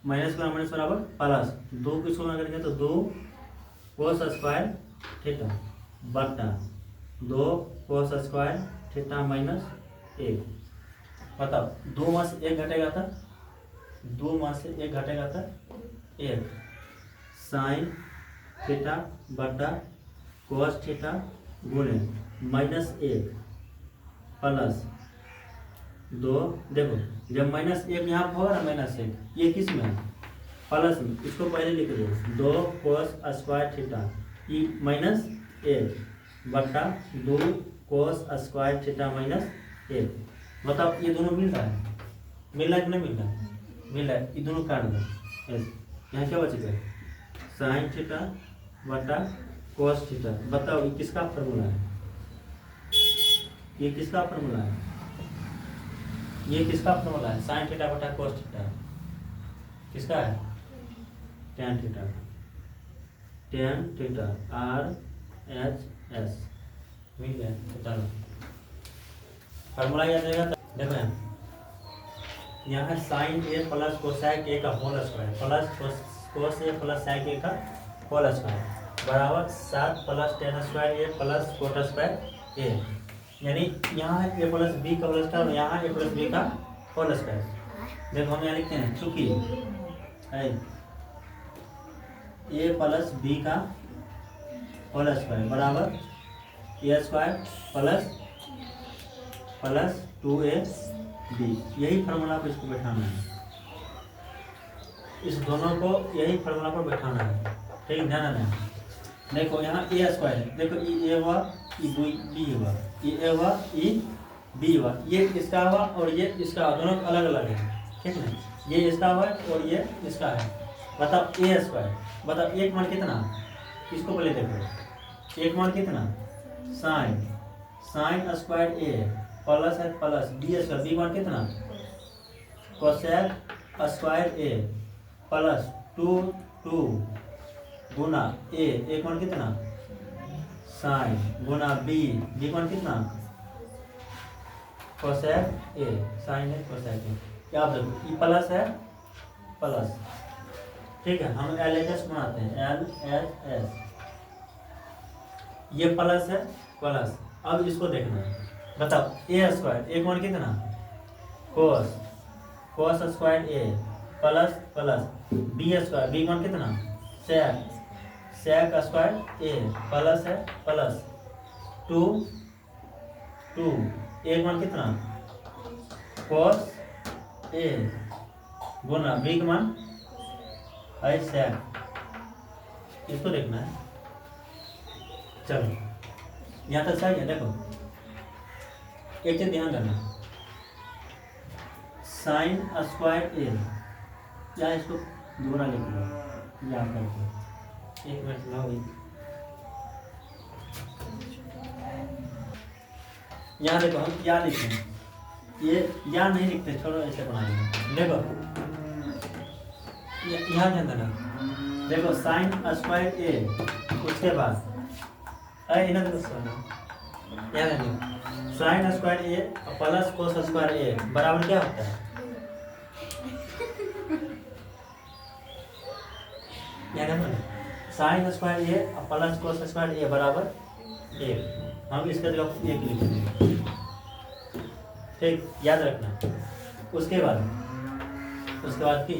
माइनस गुना माइनस बराबर प्लस 2 किसको गुना करेंगे तो 2 कोस स्क्वायर थीटा बटा 2 कोस स्क्वायर थीटा माइनस 1। बताओ 2 में से 1 घटेगा था, 2 में से 1 घटेगा था 1, साइन थीटा बटा कोस थीटा गुणे -1 प्लस 2। देखो जब -1 यहाँ पर होगा ना, -1 ये किस में है, प्लस में, इसको पहले लिख दो 2 कोस स्क्वायर थीटा ई -1 बटा 2 कोस स्क्वायर थीटा -1। मतलब ये दोनों मिल रहा है, मिल रहा है कि नहीं मिल रहा है, मिल रहा है। ये दोनों काट दो, यहाँ क्या बचेगा, साइन थीटा बटा कोस थीटा। बताओ ये किसका फॉर्मूला है, ये किसका फॉर्मूला है, ये किसका फॉर्मूला है, साइन थीटा बटा कोस थीटा किसका है, tan theta, tan theta RHS मिल गया। तो चलो फॉर्मूला याद रहेगा। देखो यहाँ है sine A plus cosec A का whole square plus cos A plus sec A का होल स्क्वायर बराबर 7 plus tan square A plus cot square A. यानी यहाँ है ए प्लस बी का होल स्क्वायर, यहाँ ए प्लस बी का होल स्क्वायर। देखो हम यहाँ लिखते हैं चूंकि ए प्लस बी का होल स्क्वायर बराबर ए स्क्वायर प्लस 2ab, यही फार्मूला पर इसको बैठाना है, इस दोनों को यही फार्मूला पर बैठाना है। ठीक, ध्यान देना। देखो यहाँ ए स्क्वायर है, देखो ए हुआ ई बी हुआ, ए हुआ ई बी हुआ, ये इसका हुआ और ये इसका हुआ, दोनों अलग अलग है। ठीक है, ये इसका हुआ और ये इसका है। बताओ ए स्क्वायर, बताओ एक मान कितना, इसको पहले देखो एक मान कितना, साइन स्क्वायर ए प्लस है प्लस बी स्क्वायर, बी मान कितना, कोसेक स्क्वायर ए प्लस 2 गुना ए, एक मान कितना, साइन गुना बी मान कितना, कोसेक ए, साइन है कोसेक ए। क्या देखो ये प्लस है प्लस, ठीक है, हम LHS बनाते हैं, LHS, ये प्लस है प्लस। अब इसको देखना है, बताओ ए स्क्वायर एक मान कितना, कोस square A plus B square, B मान कितना, सेक स्क्वायर ए प्लस है प्लस 2 एक मान कितना, कोस ए गुना बी का मान है सेक, इसको देखना है। चलो यहाँ तक सही है। देखो एक चीज ध्यान करना, साइन स्क्वायर ए, या इसको दोबारा लिख लो यहाँ करके, एक मिनट लो, यहाँ देखो हम क्या लिखते हैं, ये या नहीं लिखते, छोड़ो ऐसे बनाएंगे। देखो यहाँ ध्यान देना, देखो साइन स्क्वायर ए, उसके बाद इन्हें sine square A plus cos square ए बराबर क्या होता है, sine square A plus cos square ए बराबर 1। हम इसका जगह 1 लिख देंगे। ठीक, याद रखना। उसके बाद की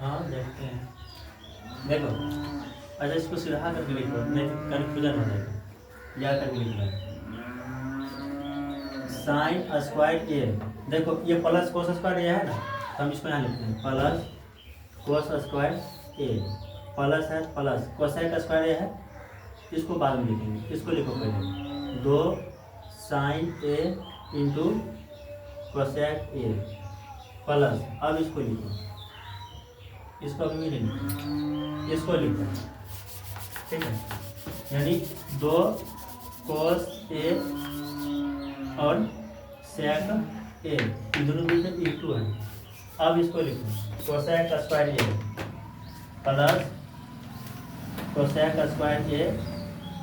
हाँ देखते हैं। देखो अच्छा इसको सीधा करके लिखो, नहीं तो कन्फ्यूजन हो जाएगा। या करके लिखना साइन स्क्वायर ए, देखो ये प्लस कोस स्क्वायर ए है ना, हम इसको यहाँ लिखते हैं plus cos square A, plus है प्लस कोसेक स्क्वायर ए है, इसको बाद में लिखेंगे। इसको लिखो पहले 2 sine A into cosec A plus, अब इसको लिखो, इसको अभी नहीं लिखो, इसको लिखो। ठीक है, यानी 2 कोस ए और सेक ए, दोनों बीच में इंटू है। अब इसको लिखो cosec square A plus cosec square ए,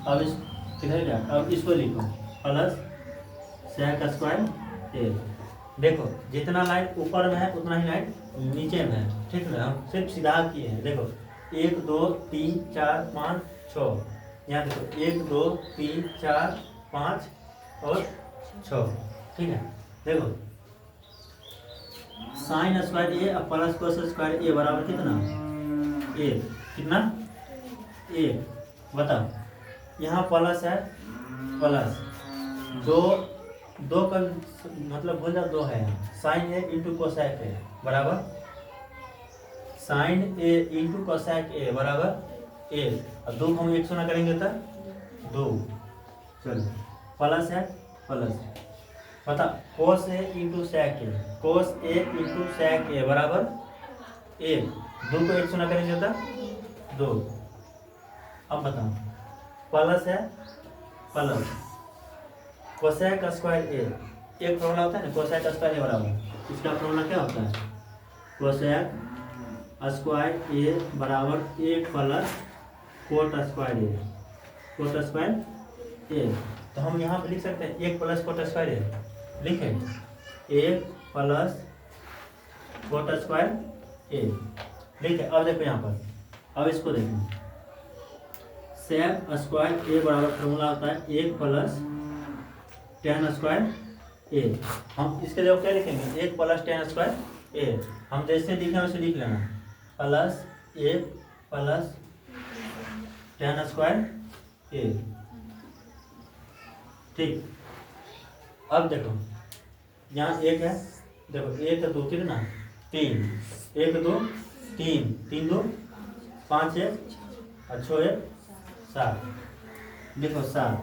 अब इस किधर गया, अब इसको लिखो प्लस सेक स्क्वायर ए। देखो जितना लाइन ऊपर में है उतना ही लाइन नीचे में है। ठीक है, हम सिर्फ सीधा किए हैं। देखो 1 2 3 4 5 6, यहाँ देखो 1 2 3 4 5 और 6। ठीक है, देखो साइन स्क्वायर ए और प्लस कोस स्क्वायर ए बराबर कितना? एक। कितना? एक। बताओ, यहाँ प्लस है, प्लस दो, दो का मतलब बोल जाओ दो है, sine A into cosec A बराबर sine A into cosec A बराबर एक, और दो को हम एक से ना करेंगे तो दो। चलो, प्लस है, प्लस पता cos A into sec A, cos A into sec A बराबर एक, दो को एक से ना करेंगे तो दो। अब बताओ, प्लस है, प्लस कोसैक स्क्वायर ए, एक फॉर्मूला होता है ना कोसैक स्क्वायर ए बराबर, इसका फॉर्मूला क्या होता है? कोसैक स्क्वायर ए बराबर एक plus cot square A, cot square ए। तो हम यहाँ पे लिख सकते हैं एक प्लस कोट स्क्वायर ए, लिखें एक प्लस कोट स्क्वायर ए, लिखे। अब देखो यहाँ पर, अब इसको देखो, सेक स्क्वायर ए बराबर फॉर्मूला होता है एक प्लस टेन स्क्वायर ए। हम इसके लिए क्या लिखेंगे? एक प्लस टेन स्क्वायर ए, हम जैसे लिखे वैसे लिख लेना, प्लस एक प्लस टेन स्क्वायर ए। ठीक, अब देखो यहाँ एक है, देखो एक दो कितना? तीन, एक दो तीन, तीन दो पाँच एक और छः एक सात, देखो सात,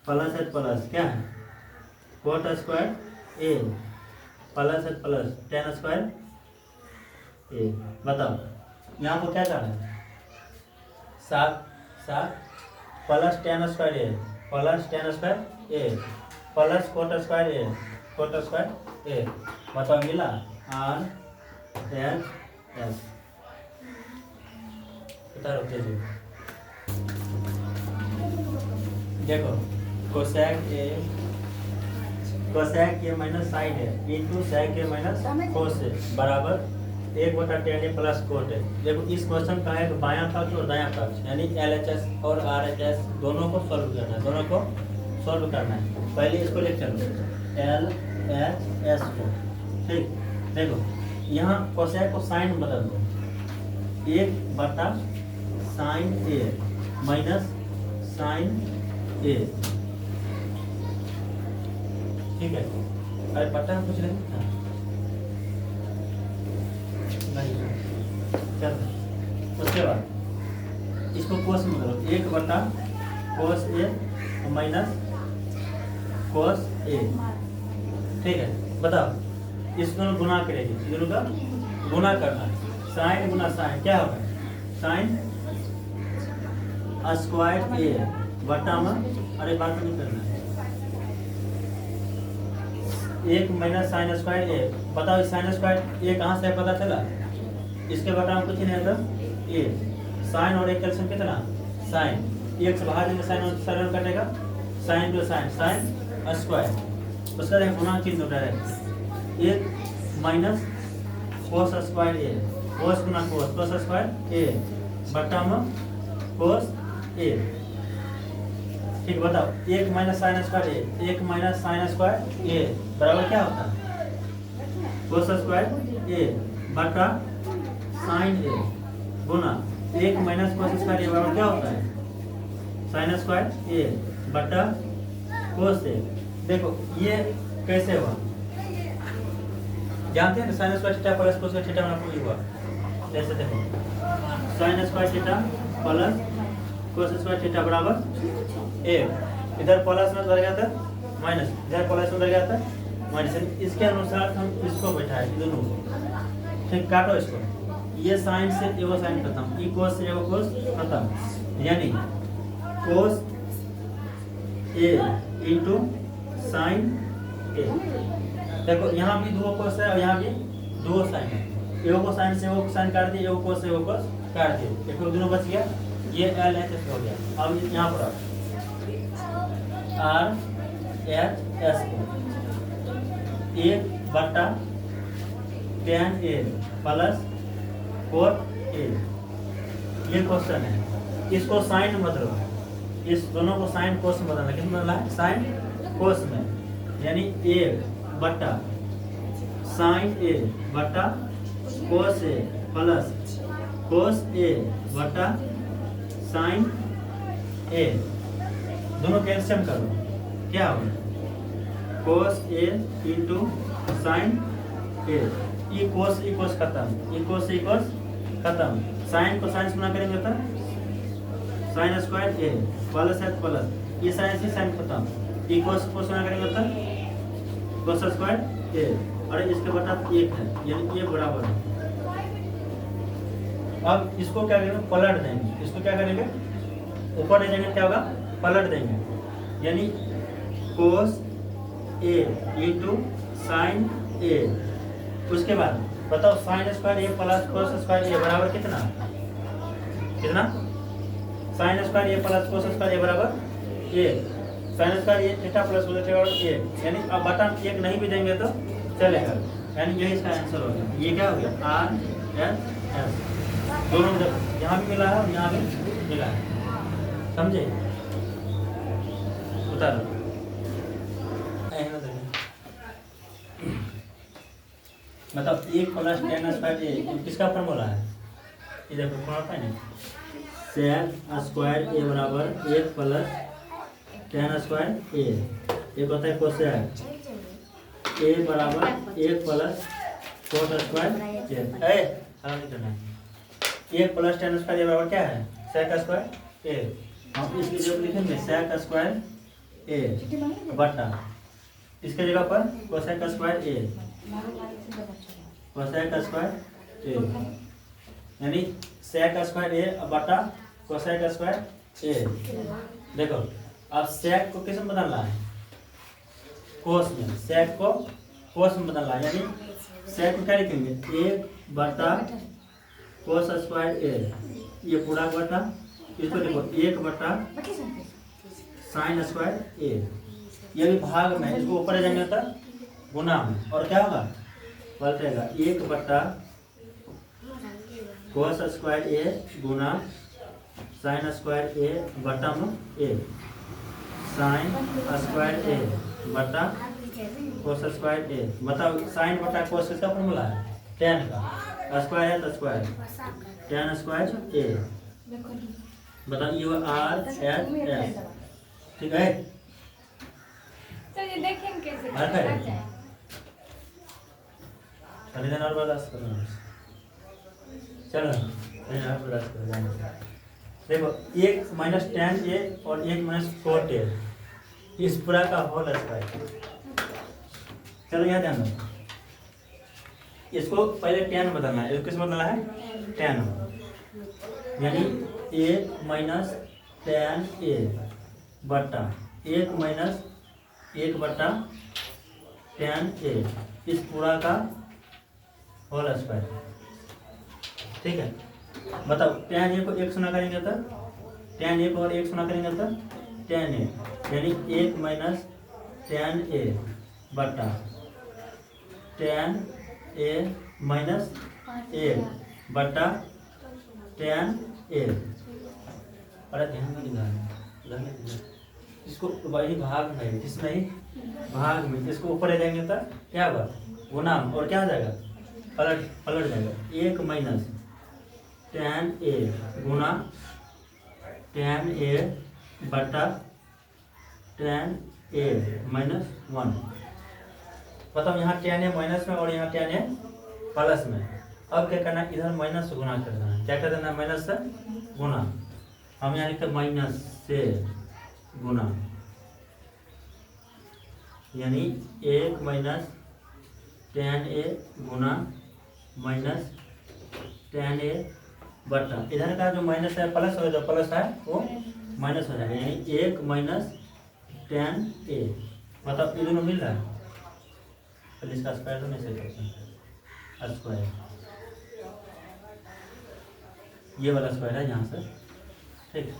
प्लस है प्लस क्या है? कोट स्क्वायर ए प्लस है प्लस टेन स्क्वायर ए। बताओ यहाँ पर क्या कर है? सात, सात plus tan square A plus tan square A plus cot square A, cot square A. बताओ मिला आर एच एस। उतारो तेजी, देखो cosec A, cosec A minus sine है into sec A minus cos A बराबर एक बटा टेन ए प्लस कोट है। देखो इस क्वेश्चन का है कि बायां पक्ष और दायां पक्ष यानी LHS और RHS दोनों को सॉल्व करना है, दोनों को सॉल्व करना है। पहले इसको लिख चलो LHS को, ठीक। देखो यहाँ कोसैक को साइन बदल दो, एक बटा साइन ए माइनस साइन ए, ठीक है। अरे बटा कुछ नहीं चल, उसके बाद इसको कोस में करो, एक बटा कोस ए माइनस कोस ए, ठीक है। बताओ इस दोनों गुना करेगी, दोनों का गुना करना है, साइन गुना साइन क्या होगा? साइन स्क्वायर ए बटा में, अरे बात नहीं करना है, एक माइनस साइन स्क्वायर ए। बताओ साइन स्क्वायर ए कहाँ से पता चला? इसके बटा में कुछ नहीं है तो ए, साइन और एक कैल्शियम कितना? साइन, एक से बाहर देंगे साइन और साइन कटेगा, sine to sine, sine square, उसका देखो गुना चिन्ह डायरेक्ट, एक minus cos square A, cos गुना कोस, कोस स्क्वायर ए बटा में कोस ए, ठीक। बताओ एक माइनस साइन स्क्वायर ए, एक माइनस साइन स्क्वायर ए बराबर क्या होता है? कोस स्क्वायर ए बटा साइन ए गुना एक माइनस कोस स्क्वायर ए बराबर क्या होता है? साइन स्क्वायर ए बटा कोस ए। देखो ये कैसे हुआ जानते हैं? Sine square theta plus cos theta में आपको हुआ, जैसे देखो sine square theta plus cos square theta बराबर ए, इधर प्लस में उधर गया था माइनस, इधर प्लस में उधर गया था माइनस, इसके अनुसार हम इसको बैठाए दोनों को, ठीक। काटो इसको, ये साइन से एगो साइन खत्म, ई कोस से एगो कोस खत्म, यानी कोस ए इंटू साइन ए। देखो यहाँ भी दो कोस है और यहाँ भी दो साइन है, एगो को साइन से एगो साइन काट दिए, एगो कोस से एगो कोस काट दिए, देखो दोनों बच गया, ये LHS हो गया। अब यहाँ पर RHS को एक बटा ten A plus cot A, ये क्वेश्चन है। इसको साइन मत लो, इस दोनों को साइन कोस में बदलना, किस में बदलना है? साइन कोस में, यानी एक बटा साइन ए बटा कोस ए प्लस कोस ए बटा साइन ए, दोनों कैल्शियम करो, क्या होगा कोस ए इंटू साइन ए, ई कोस खत्म, ई कोस खत्म, साइन को साइन से गुना करेंगे तो साइन स्क्वायर ए प्लस है प्लस, ये साइन से साइन खत्म, ई कोस को गुना करेंगे तो कोस स्क्वायर ए, और इसके बटा 1 है, यानी ये बराबर है। अब इसको क्या करेंगे, पलट देंगे, इसको क्या करेंगे ऊपर ले जाएंगे, क्या होगा पलट देंगे, यानी कोस ए इंटू साइन ए, उसके बाद बताओ sine square A plus cos square ए बराबर कितना, कितना sine square A plus cos square ए बराबर ए, साइन स्क्वायर ए थीटा प्लस कोस थीटा बराबर ए, यानी अब बटा 1 नहीं भी देंगे तो चलेगा, यानी यही इसका आंसर हो गया। ये क्या हो गया आर एस एस, दोनों यहाँ भी मिला है और यहाँ भी मिला है, समझे, उतारो मतलब 1 प्लस टेन स्क्वायर ए किसका फॉर्मूला है, ये देखो फॉर्मूला है सेक स्क्वायर ए बराबर 1 प्लस टेन स्क्वायर ए, एक होता है कोसेक ए बराबर 1 प्लस कोस स्क्वायर ए, नहीं करना है, 1 प्लस टेन स्क्वायर ए बराबर क्या है सेक स्क्वायर ए, हम इसकी जगह लिखेंगे सेक स्क्वायर ए बटा इसके जगह पर cosec square A, cosec square A, यानी सेक स्क्वायर ए बटा कोसेक स्क्वायर ए। देखो अब सेक को किस में बदलना है, कोस में, सेक को कोस में बदलना है, यानी सेक को क्या लिखेंगे 1 बटा कोस स्क्वायर ए, ये पूरा बटा, इसको देखो 1 बटा साइन स्क्वायर ए, ये भी भाग में, इसको ऊपर जाएंगे तो गुना में, और क्या होगा पलटेगा 1 बटा कोस square A Guna sine square A बटा में ए, साइन स्क्वायर ए बटा कोस स्क्वायर ए, बताओ साइन बटा कोस किसका फॉर्मूला है टेन का, स्क्वायर है तो स्क्वायर, टेन स्क्वायर ए, बताओ ये आर एस एस, ठीक है, चलिए देखें कैसे और करना है। और बर्दाश्त करो, चलो यहाँ बर्दाश्त करो, देखो 1 माइनस टेन ए और 1 माइनस 4 टेन, इस पूरा का होल स्क्वायर, चलो यहाँ ध्यान दो, इसको पहले टेन बदलना है, इसको किस बदलना है टेन, यानी 1 माइनस टेन ए बटा 1 माइनस 1 बटा टेन ए, इस पूरा का होल स्क्वायर, ठीक है। बताओ टेन ए को 1 सुना करेंगे तो टेन ए को और 1 सुना करेंगे तो टेन ए, यानी 1 माइनस टेन ए बटा टेन ए माइनस 1 बटा टेन ए, अरे ध्यान में इसको वही भाग में, इसमें ही भाग में, इसको ऊपर ले जाएंगे तो क्या होगा गुना, और क्या हो जाएगा पलट जाएगा, 1 माइनस टेन ए गुना टेन ए बटा टेन ए माइनस 1, बताओ यहाँ टेन ए माइनस में और यहाँ टेन ए प्लस में, अब क्या करना है इधर माइनस से गुना कर देना, क्या कर देना माइनस से गुना, हम यहाँ लिखते माइनस से गुना, यानी 1 माइनस टेन ए गुना माइनस टेन ए बटा, इधर का जो माइनस है प्लस हो जाएगा, प्लस है वो माइनस हो जाएगा, यानी 1 माइनस टेन ए, मतलब ये दोनों मिल रहा है, पहले इसका स्क्वायर तो नहीं सही करते, स्क्वायर ये वाला स्क्वायर है यहाँ से, ठीक,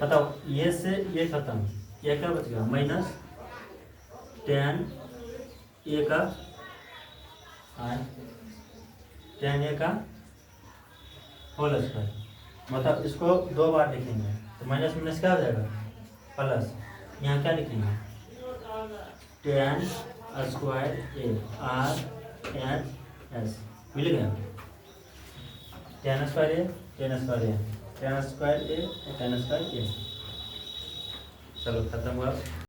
बताओ ये से ये खत्म, ये क्या बच गया माइनस टेन ए का टेन ए का होल स्क्वायर, मतलब इसको 2 बार लिखेंगे तो माइनस माइनस क्या हो जाएगा प्लस, यहाँ क्या लिखेंगे tan square A R H S मिल गया। Tan square A tan square A tan square A tan square A. चलो खत्म हुआ।